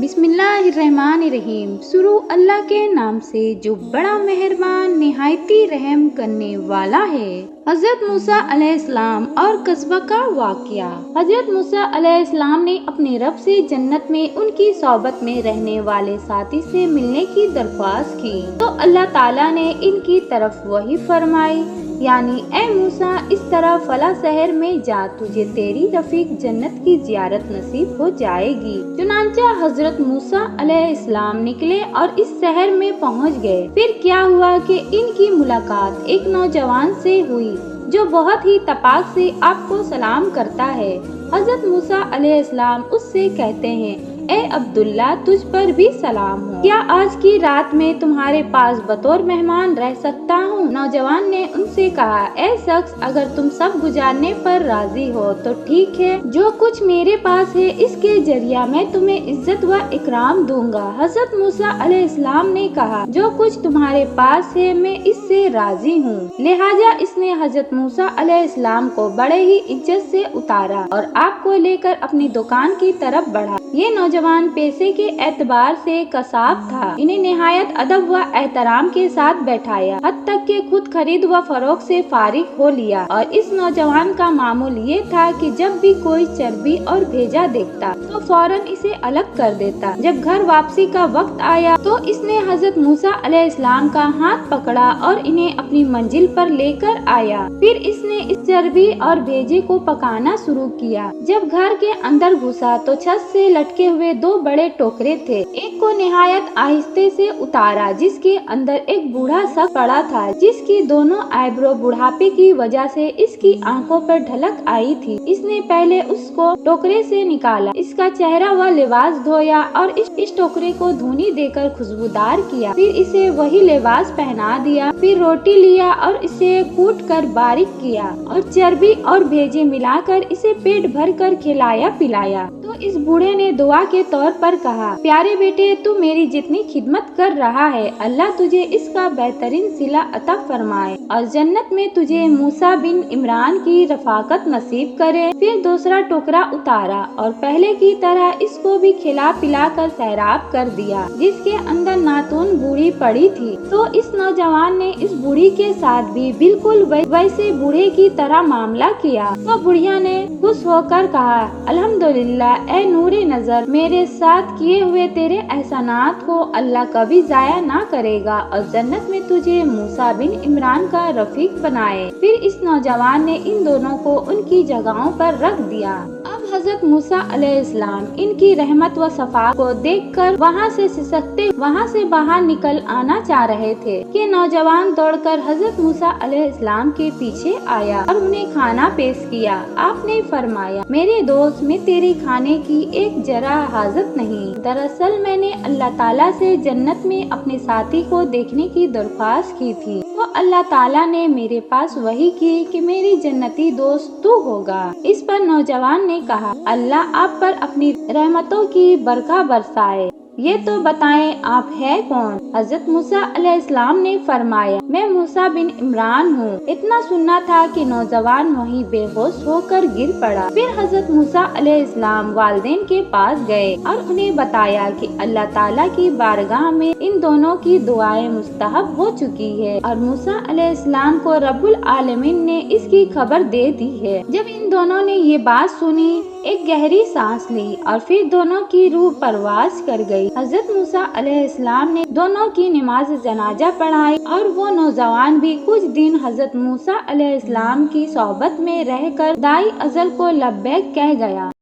بسم اللہ الرحمن الرحیم۔ شروع اللہ کے نام سے جو بڑا مہربان نہایتی رحم کرنے والا ہے۔ حضرت موسیٰ علیہ السلام اور قصبہ کا واقعہ۔ حضرت موسیٰ علیہ السلام نے اپنے رب سے جنت میں ان کی صحبت میں رہنے والے ساتھی سے ملنے کی درخواست کی تو اللہ تعالیٰ نے ان کی طرف وحی فرمائی، یعنی اے موسیٰ اس طرح فلاں شہر میں جا، تجھے تیری رفیق جنت کی زیارت نصیب ہو جائے گی۔ چنانچہ حضرت موسیٰ علیہ السلام نکلے اور اس شہر میں پہنچ گئے۔ پھر کیا ہوا کہ ان کی ملاقات ایک نوجوان سے ہوئی جو بہت ہی تپاک سے آپ کو سلام کرتا ہے۔ حضرت موسیٰ علیہ السلام اس سے کہتے ہیں، اے عبداللہ تجھ پر بھی سلام ہو، کیا آج کی رات میں تمہارے پاس بطور مہمان رہ سکتا ہوں؟ نوجوان نے ان سے کہا، اے شخص اگر تم سب گزارنے پر راضی ہو تو ٹھیک ہے، جو کچھ میرے پاس ہے اس کے ذریعہ میں تمہیں عزت و اکرام دوں گا۔ حضرت موسیٰ علیہ السلام نے کہا، جو کچھ تمہارے پاس ہے میں اس سے راضی ہوں۔ لہٰذا اس نے حضرت موسیٰ علیہ السلام کو بڑے ہی عزت سے اتارا اور آپ کو لے کر اپنی دکان کی طرف بڑھا۔ یہ نوجوان پیشے کے اعتبار سے قصاب تھا، انہیں نہایت ادب و احترام کے ساتھ بیٹھایا، حتیٰ کہ خود خرید و فروخت سے فارغ ہو لیا۔ اور اس نوجوان کا معمول یہ تھا کہ جب بھی کوئی چربی اور بھیجا دیکھتا تو فوراً اسے الگ کر دیتا۔ جب گھر واپسی کا وقت آیا تو اس نے حضرت موسیٰ علیہ السلام کا ہاتھ پکڑا اور انہیں اپنی منزل پر لے کر آیا۔ پھر اس نے اس چربی اور بھیجے کو پکانا شروع کیا۔ جب گھر کے اندر گھسا تو چھت سے لٹکے ہوئے دو بڑے ٹوکرے تھے، ایک کو نہایت آہستہ سے اتارا جس کے اندر ایک بوڑھا شخص پڑا تھا، جس کی دونوں آئیبرو بڑھاپے کی وجہ سے اس کی آنکھوں پر ڈھلک آئی تھی۔ اس نے پہلے اس کو ٹوکرے سے نکالا، اس کا چہرہ و لباس دھویا اور اس ٹوکرے کو دھونی دے کر خوشبودار کیا، پھر اسے وہی لباس پہنا دیا، پھر روٹی لیا اور اسے کوٹ کر باریک کیا اور چربی اور بھیجے ملا کر اسے پیٹ بھر کر کھلایا پلایا۔ تو اس بوڑھے نے دعا کے طور پر کہا، پیارے بیٹے تو میری جتنی خدمت کر رہا ہے اللہ تجھے اس کا بہترین صلہ عطا فرمائے اور جنت میں تجھے موسیٰ بن عمران کی رفاقت نصیب کرے۔ پھر دوسرا ٹوکرا اتارا اور پہلے کی طرح اس کو بھی کھلا پلا کر سیراب کر دیا، جس کے اندر ناتون بوڑھی پڑی تھی۔ تو اس نوجوان نے اس بوڑھی کے ساتھ بھی بالکل ویسے بوڑھے کی طرح معاملہ کیا۔ تو بڑھیا نے خوش ہو کر کہا، الحمدللہ اے نور نظر، میرے ساتھ کیے ہوئے تیرے احسانات کو اللہ کبھی ضائع نہ کرے گا اور جنت میں تجھے موسیٰ بن عمران کا رفیق بنائے۔ پھر اس نوجوان نے ان دونوں کو ان کی جگہوں پر رکھ دیا۔ اب حضرت موسیٰ علیہ السلام ان کی رحمت و صفا کو دیکھ کر وہاں سے سسکتے وہاں سے باہر نکل آنا چاہ رہے تھے کہ نوجوان دوڑ کر حضرت موسیٰ علیہ السلام کے پیچھے آیا اور انہیں کھانا پیش کیا۔ آپ نے فرمایا، میرے دوست میں تیری کھانے کی ایک ذرا حاجت نہیں، دراصل میں نے اللہ تعالیٰ سے جنت میں اپنے ساتھی کو دیکھنے کی درخواست کی تھی تو اللہ تعالیٰ نے میرے پاس وحی کی کہ میری جنتی دوست تو ہوگا۔ اس پر نوجوان نے کہا، اللہ آپ پر اپنی رحمتوں کی برکہ برسائے، یہ تو بتائیں آپ ہے کون؟ حضرت موسیٰ علیہ السلام نے فرمایا، میں موسیٰ بن عمران ہوں۔ اتنا سننا تھا کہ نوجوان وہیں بے ہوش ہو کر گر پڑا۔ پھر حضرت موسیٰ علیہ السلام والدین کے پاس گئے اور انہیں بتایا کہ اللہ تعالیٰ کی بارگاہ میں ان دونوں کی دعائیں مستحب ہو چکی ہے اور موسیٰ علیہ السلام کو رب العالمین نے اس کی خبر دے دی ہے۔ جب ان دونوں نے یہ بات سنی، ایک گہری سانس لی اور پھر دونوں کی روح پرواز کر گئی۔ حضرت موسیٰ علیہ السلام نے دونوں کی نماز جنازہ پڑھائی اور وہ نوجوان بھی کچھ دن حضرت موسیٰ علیہ السلام کی صحبت میں رہ کر دائی ازل کو لبیک کہہ گیا۔